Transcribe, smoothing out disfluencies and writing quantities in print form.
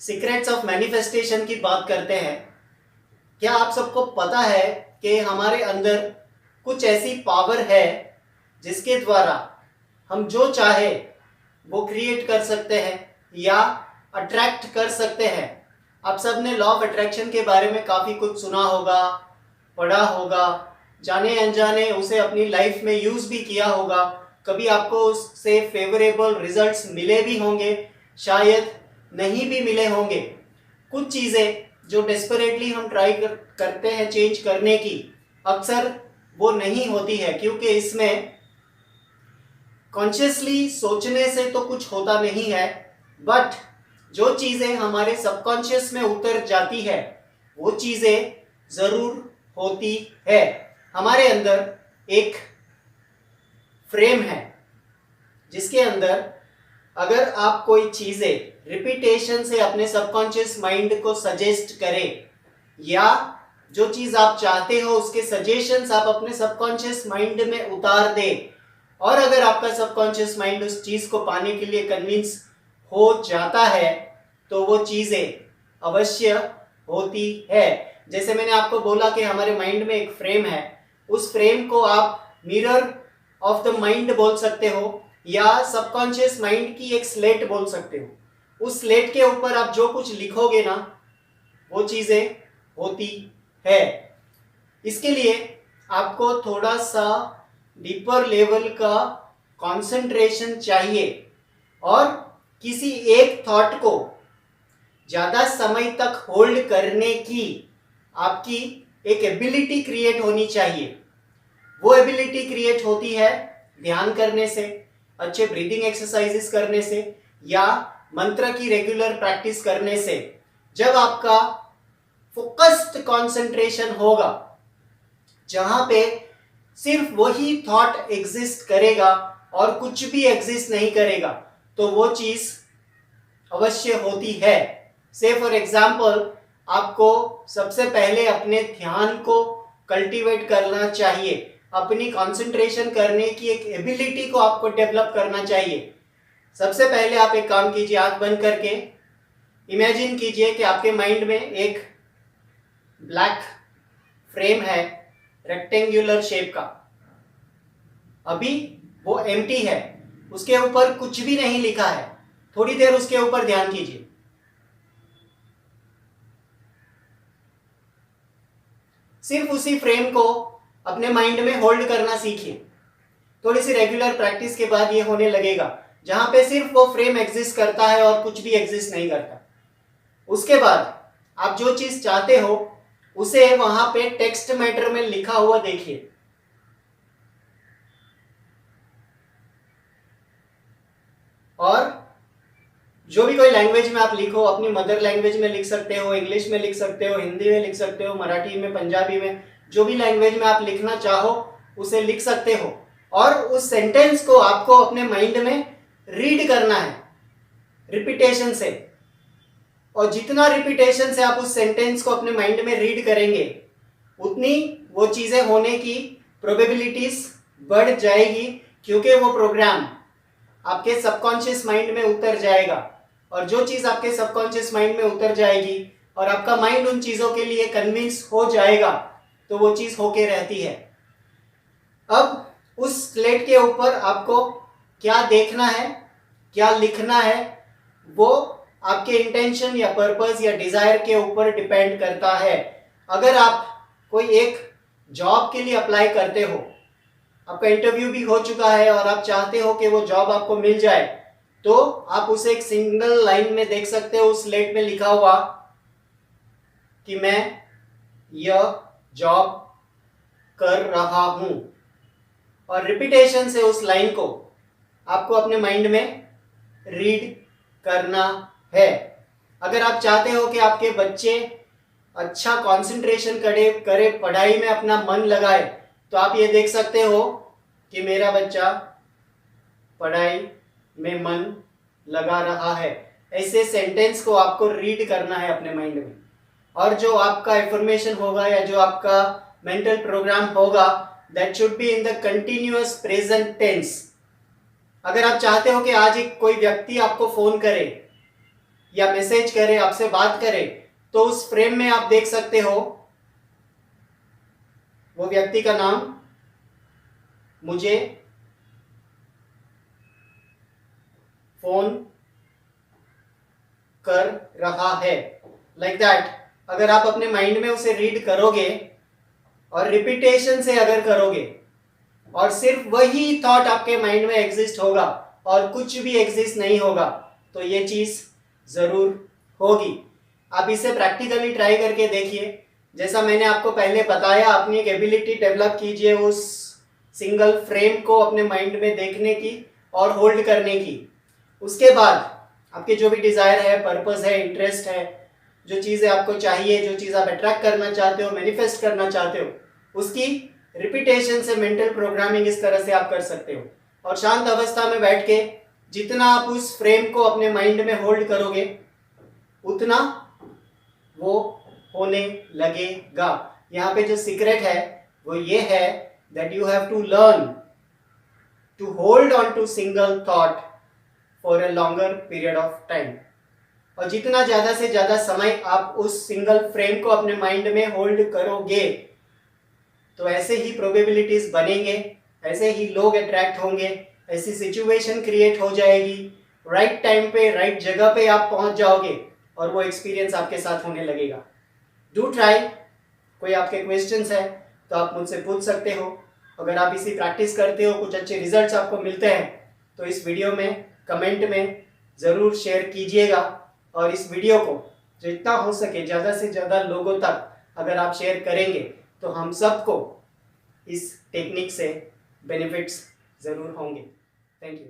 Secrets of manifestation की बात करते हैं। क्या आप सबको पता है कि हमारे अंदर कुछ ऐसी पावर है जिसके द्वारा हम जो चाहे वो क्रिएट कर सकते हैं या अट्रैक्ट कर सकते हैं। आप सब ने लॉ ऑफ अट्रैक्शन के बारे में काफ़ी कुछ सुना होगा, पढ़ा होगा, जाने अनजाने उसे अपनी लाइफ में यूज़ भी किया होगा। कभी आपको उससे फेवरेबल रिजल्ट्स मिले भी होंगे, शायद नहीं भी मिले होंगे। कुछ चीज़ें जो डेस्परेटली हम ट्राई करते हैं चेंज करने की, अक्सर वो नहीं होती है, क्योंकि इसमें कॉन्शियसली सोचने से तो कुछ होता नहीं है, बट जो चीज़ें हमारे सबकॉन्शियस में उतर जाती है वो चीज़ें ज़रूर होती है। हमारे अंदर एक फ्रेम है जिसके अंदर अगर आप कोई चीज़ें रिपीटेशन से अपने सबकॉन्शियस माइंड को सजेस्ट करें या जो चीज़ आप चाहते हो उसके सजेशंस आप अपने सबकॉन्शियस माइंड में उतार दें, और अगर आपका सबकॉन्शियस माइंड उस चीज़ को पाने के लिए कन्विंस हो जाता है तो वो चीज़ें अवश्य होती है। जैसे मैंने आपको बोला कि हमारे माइंड में एक फ्रेम है, उस फ्रेम को आप मिरर ऑफ द माइंड बोल सकते हो या सबकॉन्शियस माइंड की एक स्लेट बोल सकते हो। उस स्लेट के ऊपर आप जो कुछ लिखोगे ना वो चीज़ें होती है। इसके लिए आपको थोड़ा सा डीपर लेवल का कंसंट्रेशन चाहिए और किसी एक थॉट को ज़्यादा समय तक होल्ड करने की आपकी एक एबिलिटी क्रिएट होनी चाहिए। वो एबिलिटी क्रिएट होती है ध्यान करने से, अच्छे ब्रीदिंग एक्सरसाइजेस करने से या मंत्र की रेगुलर प्रैक्टिस करने से। जब आपका फोकस्ड कंसंट्रेशन होगा जहां पे सिर्फ वही थॉट एग्जिस्ट करेगा और कुछ भी एग्जिस्ट नहीं करेगा, तो वो चीज अवश्य होती है। से फॉर एग्जाम्पल आपको सबसे पहले अपने ध्यान को कल्टीवेट करना चाहिए, अपनी कंसंट्रेशन करने की एक एबिलिटी को आपको डेवलप करना चाहिए। सबसे पहले आप एक काम कीजिए, आंख बंद करके इमेजिन कीजिए कि आपके माइंड में एक ब्लैक फ्रेम है रेक्टेंगुलर शेप का। अभी वो एम्प्टी है, उसके ऊपर कुछ भी नहीं लिखा है। थोड़ी देर उसके ऊपर ध्यान कीजिए। सिर्फ उसी फ्रेम को अपने माइंड में होल्ड करना सीखिए। थोड़ी सी रेगुलर प्रैक्टिस के बाद ये होने लगेगा, जहां पे सिर्फ वो फ्रेम एग्जिस्ट करता है और कुछ भी एग्जिस्ट नहीं करता। उसके बाद आप जो चीज चाहते हो उसे वहां पे टेक्स्ट मैटर में लिखा हुआ देखिए। और जो भी कोई लैंग्वेज में आप लिखो, अपनी मदर लैंग्वेज में लिख सकते हो, इंग्लिश में लिख सकते हो, हिंदी में लिख सकते हो, मराठी में, पंजाबी में, जो भी लैंग्वेज में आप लिखना चाहो उसे लिख सकते हो। और उस सेंटेंस को आपको अपने माइंड में रीड करना है रिपीटेशन से। और जितना रिपीटेशन से आप उस सेंटेंस को अपने माइंड में रीड करेंगे उतनी वो चीज़ें होने की प्रोबेबिलिटीज बढ़ जाएगी, क्योंकि वो प्रोग्राम आपके सबकॉन्शियस माइंड में उतर जाएगा। और जो चीज़ आपके सबकॉन्शियस माइंड में उतर जाएगी और आपका माइंड उन चीज़ों के लिए कन्विंस हो जाएगा तो वो चीज़ होके रहती है। अब उस स्लेट के ऊपर आपको क्या देखना है, क्या लिखना है, वो आपके इंटेंशन या पर्पस या डिजायर के ऊपर डिपेंड करता है। अगर आप कोई एक जॉब के लिए अप्लाई करते हो, आपका इंटरव्यू भी हो चुका है और आप चाहते हो कि वो जॉब आपको मिल जाए, तो आप उसे एक सिंगल लाइन में देख सकते हो। उस स्लेट में लिखा हुआ कि मैं यह जॉब कर रहा हूं, और रिपीटेशन से उस लाइन को आपको अपने माइंड में रीड करना है। अगर आप चाहते हो कि आपके बच्चे अच्छा कंसंट्रेशन करे पढ़ाई में अपना मन लगाए, तो आप ये देख सकते हो कि मेरा बच्चा पढ़ाई में मन लगा रहा है। ऐसे सेंटेंस को आपको रीड करना है अपने माइंड में। और जो आपका इंफॉर्मेशन होगा या जो आपका मेंटल प्रोग्राम होगा, that should be in the continuous present tense. अगर आप चाहते हो कि आज एक कोई व्यक्ति आपको फोन करे या मैसेज करे, आपसे बात करे, तो उस फ्रेम में आप देख सकते हो वो व्यक्ति का नाम मुझे फोन कर रहा है, लाइक दैट। अगर आप अपने माइंड में उसे रीड करोगे और रिपीटेशन से अगर करोगे और सिर्फ वही थॉट आपके माइंड में एग्जिस्ट होगा और कुछ भी एग्जिस्ट नहीं होगा, तो ये चीज जरूर होगी। आप इसे प्रैक्टिकली ट्राई करके देखिए। जैसा मैंने आपको पहले बताया, अपनी एक एबिलिटी डेवलप कीजिए उस सिंगल फ्रेम को अपने माइंड में देखने की और होल्ड करने की। उसके बाद आपके जो भी डिजायर है, पर्पस है, इंटरेस्ट है, जो चीजें आपको चाहिए, जो चीज आप अट्रैक्ट करना चाहते हो, मैनिफेस्ट करना चाहते हो, उसकी रिपीटेशन से मेंटल प्रोग्रामिंग इस तरह से आप कर सकते हो। और शांत अवस्था में बैठ के जितना आप उस फ्रेम को अपने माइंड में होल्ड करोगे उतना वो होने लगेगा। यहाँ पे जो सीक्रेट है वो ये है that you have to learn to hold on to single thought for a longer period of time. और जितना ज्यादा से ज्यादा समय आप उस सिंगल फ्रेम को अपने माइंड में होल्ड करोगे, तो ऐसे ही प्रोबेबिलिटीज बनेंगे, ऐसे ही लोग अट्रैक्ट होंगे, ऐसी सिचुएशन क्रिएट हो जाएगी, राइट टाइम पे राइट जगह पे आप पहुंच जाओगे और वो एक्सपीरियंस आपके साथ होने लगेगा। Do try. कोई आपके क्वेश्चंस है तो आप मुझसे पूछ सकते हो। अगर आप इसी प्रैक्टिस करते हो, कुछ अच्छे रिजल्ट्स आपको मिलते हैं, तो इस वीडियो में कमेंट में ज़रूर शेयर कीजिएगा। और इस वीडियो को जितना हो सके ज़्यादा से ज़्यादा लोगों तक अगर आप शेयर करेंगे तो हम सबको इस टेक्निक से बेनिफिट्स ज़रूर होंगे। Thank you.